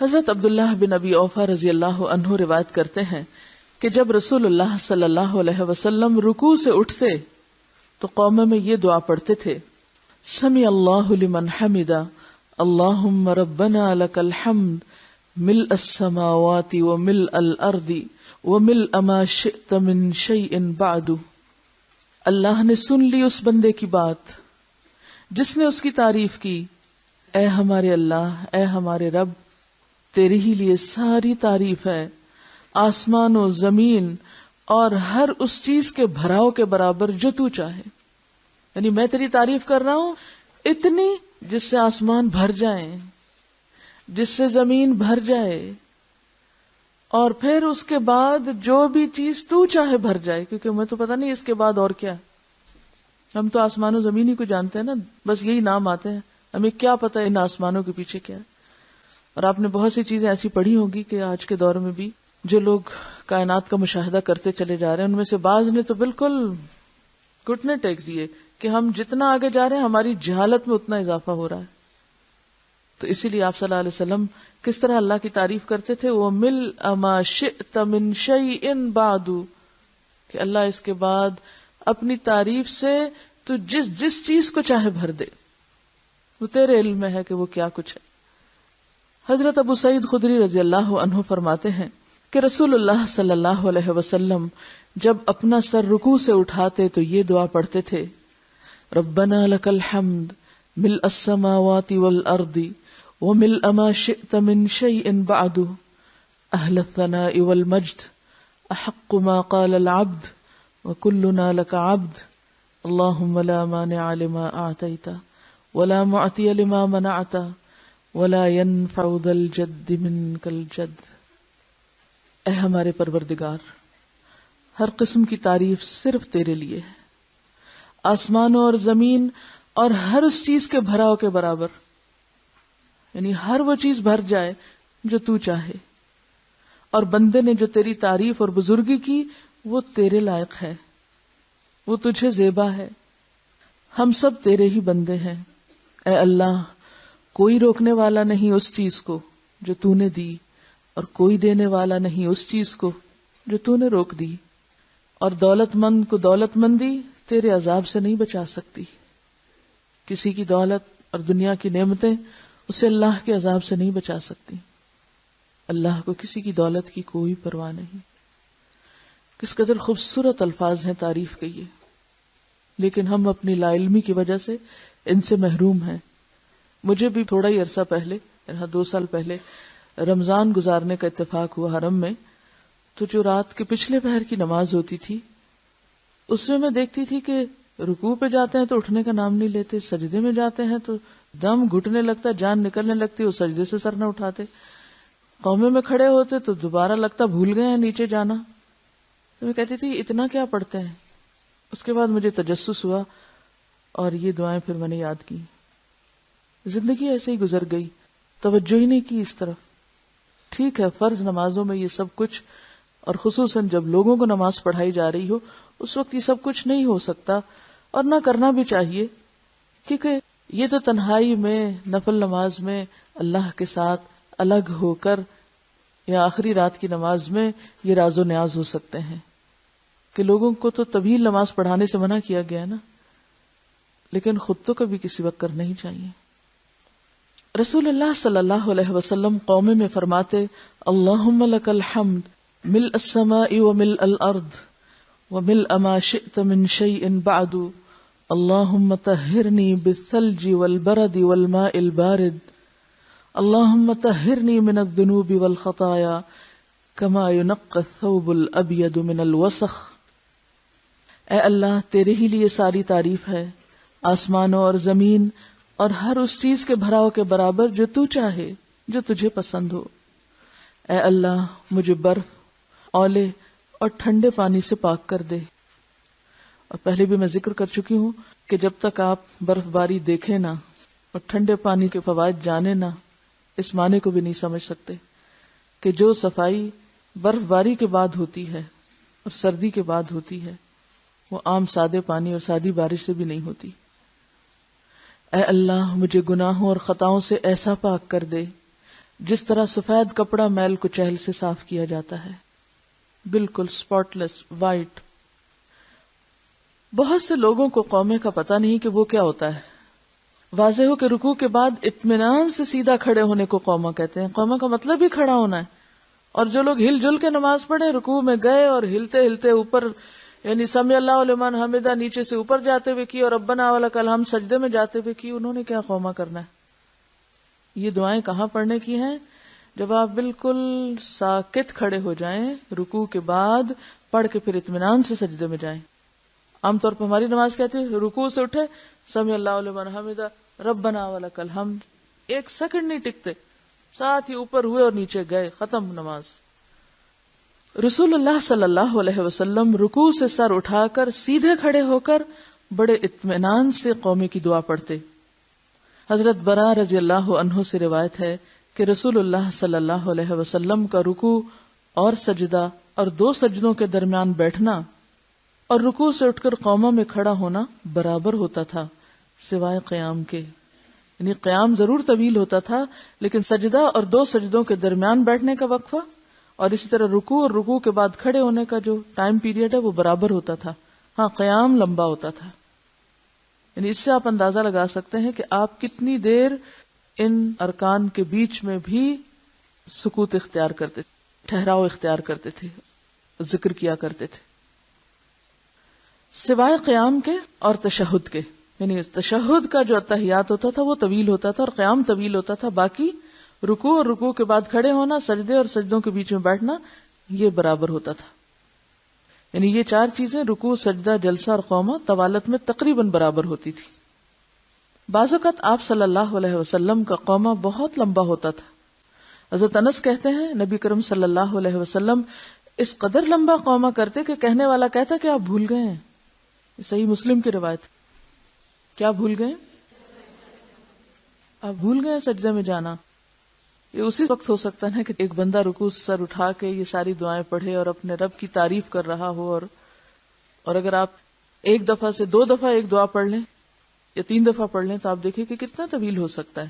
حضرت عبداللہ بن ابی اوفا رضی اللہ عنہ روایت کرتے ہیں کہ جب رسول اللہ صلی اللہ علیہ وسلم رکوع سے اٹھتے تو قوم میں یہ دعا پڑھتے تھے: سمع اللہ لمن حمدا اللہم ربنا لک الحمد ملء السماوات وملء الارض وملء ما شئت من شیء بعد. اللہ نے سن لی اس بندے کی بات جس نے اس کی تعریف کی. اے ہمارے اللہ، اے ہمارے رب، تیرے ہی لیے ساری تعریف ہے، آسمان و زمین اور ہر اس چیز کے بھراؤ کے برابر جو تو چاہے. یعنی میں تیری تعریف کر رہا ہوں اتنی جس سے آسمان بھر جائیں، جس سے زمین بھر جائے، اور پھر اس کے بعد جو بھی چیز تو چاہے بھر جائے، کیونکہ ہمیں تو پتہ نہیں اس کے بعد اور کیا. ہم تو آسمان و زمین ہی کو جانتے ہیں نا، بس یہی نام آتے ہیں، ہمیں کیا پتہ ان آسمانوں کے پیچھے کیا ہے. اور آپ نے بہت سی چیزیں ایسی پڑھی ہوگی کہ آج کے دور میں بھی جو لوگ کائنات کا مشاہدہ کرتے چلے جا رہے ہیں، ان میں سے بعض نے تو بالکل گھٹنے ٹیک دیے کہ ہم جتنا آگے جا رہے ہیں ہماری جہالت میں اتنا اضافہ ہو رہا ہے. تو اسی لیے آپ صلی اللہ علیہ وسلم کس طرح اللہ کی تعریف کرتے تھے، وہ مِلْءَ مَا شِئْتَ مِن شَيْءٍ بَعْدُ، کہ اللہ اس کے بعد اپنی تعریف سے تو جس چیز کو چاہے بھر دے، وہ تیرے علم میں ہے کہ وہ کیا کچھ ہے. حضرت ابو سعید خدری رضی اللہ عنہ فرماتے ہیں کہ رسول اللہ صلی اللہ علیہ وسلم جب اپنا سر رکوع سے اٹھاتے تو یہ دعا پڑھتے تھے: ربنا لک الحمد ملء السماوات والارض وملء ما شئت من شیء بعد اہل الثناء والمجد احق ما قال العبد وكلنا لك عبد اللهم لا مانع لما اعطيت ولا معطي لما منعت ولا ينفع ذا الجد منك الجد. اے ہمارے پروردگار، ہر قسم کی تعریف صرف تیرے لیے ہے، آسمانوں اور زمین اور ہر اس چیز کے بھراؤ کے برابر، یعنی ہر وہ چیز بھر جائے جو تو چاہے، اور بندے نے جو تیری تعریف اور بزرگی کی وہ تیرے لائق ہے، وہ تجھے زیبا ہے. ہم سب تیرے ہی بندے ہیں. اے اللہ، کوئی روکنے والا نہیں اس چیز کو جو تو نے دی، اور کوئی دینے والا نہیں اس چیز کو جو تو نے روک دی، اور دولت مند کو دولت مندی تیرے عذاب سے نہیں بچا سکتی. کسی کی دولت اور دنیا کی نعمتیں اسے اللہ کے عذاب سے نہیں بچا سکتی. اللہ کو کسی کی دولت کی کوئی پرواہ نہیں. کس قدر خوبصورت الفاظ ہیں تعریف کے یہ، لیکن ہم اپنی لا علمی کی وجہ سے ان سے محروم ہیں. مجھے بھی تھوڑا ہی عرصہ پہلے، 2 سال پہلے، رمضان گزارنے کا اتفاق ہوا حرم میں. تو جو رات کے پچھلے پہر کی نماز ہوتی تھی اس میں دیکھتی تھی کہ رکوع پہ جاتے ہیں تو اٹھنے کا نام نہیں لیتے، سجدے میں جاتے ہیں تو دم گھٹنے لگتا، جان نکلنے لگتی، وہ سجدے سے سر نہ اٹھاتے. قومے میں کھڑے ہوتے تو دوبارہ لگتا بھول گئے ہیں نیچے جانا. تو میں کہتی تھی اتنا کیا پڑھتے ہیں. اس کے بعد مجھے تجسس ہوا اور یہ دعائیں پھر میں نے یاد کی. زندگی ایسے ہی گزر گئی، توجہ ہی نہیں کی اس طرف. ٹھیک ہے، فرض نمازوں میں یہ سب کچھ، اور خصوصاً جب لوگوں کو نماز پڑھائی جا رہی ہو اس وقت یہ سب کچھ نہیں ہو سکتا، اور نہ کرنا بھی چاہیے، کیونکہ یہ تو تنہائی میں نفل نماز میں اللہ کے ساتھ الگ ہو کر یا آخری رات کی نماز میں یہ راز و نیاز ہو سکتے ہیں. کہ لوگوں کو تو طویل نماز پڑھانے سے منع کیا گیا نا، لیکن خود تو کبھی کسی وقت کرنا ہی چاہیے. رسول اللہ صلی اللہ علیہ وسلم قوم میں فرماتے: اللہم لک الحمد ملء السماء وملء الارض وملء ما شئت من شیء بعد اللہم طہرنی بالثلج والبرد والماء البارد اللہم طہرنی من الذنوب والخطایا کما ينقى الثوب الابيض من الوسخ. اے اللہ، تیرے ہی لیے ساری تعریف ہے، آسمانوں اور زمین اور ہر اس چیز کے بھراؤ کے برابر جو تو چاہے، جو تجھے پسند ہو. اے اللہ، مجھے برف، اولے اور ٹھنڈے پانی سے پاک کر دے. اور پہلے بھی میں ذکر کر چکی ہوں کہ جب تک آپ برف باری دیکھیں نہ اور ٹھنڈے پانی کے فوائد جانے نہ، اس معنی کو بھی نہیں سمجھ سکتے کہ جو صفائی برف باری کے بعد ہوتی ہے اور سردی کے بعد ہوتی ہے وہ عام سادے پانی اور سادی بارش سے بھی نہیں ہوتی. اے اللہ، مجھے گناہوں اور خطاؤں سے ایسا پاک کر دے جس طرح سفید کپڑا میل کچیل سے صاف کیا جاتا ہے، بالکل سپاٹلیس وائٹ. بہت سے لوگوں کو قومے کا پتہ نہیں کہ وہ کیا ہوتا ہے. واضح ہو کہ رکوع کے بعد اطمینان سے سیدھا کھڑے ہونے کو قومہ کہتے ہیں. قومہ کا مطلب ہی کھڑا ہونا ہے. اور جو لوگ ہل جل کے نماز پڑھے، رکوع میں گئے اور ہلتے ہلتے اوپر، یعنی سمع اللہ لمن حمدہ نیچے سے اوپر جاتے ہوئے کی اور ربنا ولک الحمد سجدے میں جاتے ہوئے کی، انہوں نے کیا قومہ کرنا ہے؟ یہ دعائیں کہاں پڑھنے کی ہیں؟ جب آپ بالکل ساکت کھڑے ہو جائیں، رکوع کے بعد پڑھ کے پھر اطمینان سے سجدے میں جائیں. عام طور پر ہماری نماز کہتی ہے رکوع سے اٹھے سمع اللہ لمن حمدہ ربنا ولک الحمد، ایک سیکنڈ نہیں ٹکتے، ساتھ ہی اوپر ہوئے اور نیچے گئے، ختم نماز. رسول اللہ صلی اللہ علیہ وسلم رکوع سے سر اٹھا کر سیدھے کھڑے ہو کر بڑے اطمینان سے قومے کی دعا پڑھتے. حضرت براء رضی اللہ عنہ سے روایت ہے کہ رسول اللہ صلی اللہ علیہ وسلم کا رکوع اور سجدہ اور 2 سجدوں کے درمیان بیٹھنا اور رکوع سے اٹھ کر قومہ میں کھڑا ہونا برابر ہوتا تھا سوائے قیام کے. یعنی قیام ضرور طویل ہوتا تھا، لیکن سجدہ اور 2 سجدوں کے درمیان بیٹھنے کا وقفہ اور اسی طرح رکوع اور رکوع کے بعد کھڑے ہونے کا جو ٹائم پیریڈ ہے وہ برابر ہوتا تھا. ہاں، قیام لمبا ہوتا تھا. یعنی اس سے آپ اندازہ لگا سکتے ہیں کہ آپ کتنی دیر ان ارکان کے بیچ میں بھی سکوت اختیار کرتے تھے، ٹھہراؤ اختیار کرتے تھے، ذکر کیا کرتے تھے. سوائے قیام کے اور تشہد کے، یعنی تشہد کا جو اتحیات ہوتا تھا وہ طویل ہوتا تھا اور قیام طویل ہوتا تھا. باقی رکوع اور رکوع کے بعد کھڑے ہونا، سجدے اور سجدوں کے بیچ میں بیٹھنا، یہ برابر ہوتا تھا. یعنی یہ 4 چیزیں رکوع، سجدہ، جلسہ اور قومہ طوالت میں تقریباً برابر ہوتی تھی. بعض اوقات آپ صلی اللہ علیہ وسلم کا قومہ بہت لمبا ہوتا تھا. حضرت انس کہتے ہیں نبی کرم صلی اللہ علیہ وسلم اس قدر لمبا قومہ کرتے کہ کہنے والا کہتا کہ آپ بھول گئے ہیں. صحیح مسلم کی روایت. کیا بھول گئے؟ آپ بھول گئے سجدے میں جانا. یہ اسی وقت ہو سکتا ہے کہ ایک بندہ رکوع سے سر اٹھا کے یہ ساری دعائیں پڑھے اور اپنے رب کی تعریف کر رہا ہو، اور اگر آپ 1 دفعہ سے 2 دفعہ ایک دعا پڑھ لیں یا 3 دفعہ پڑھ لیں تو آپ دیکھیں کہ کتنا طویل ہو سکتا ہے.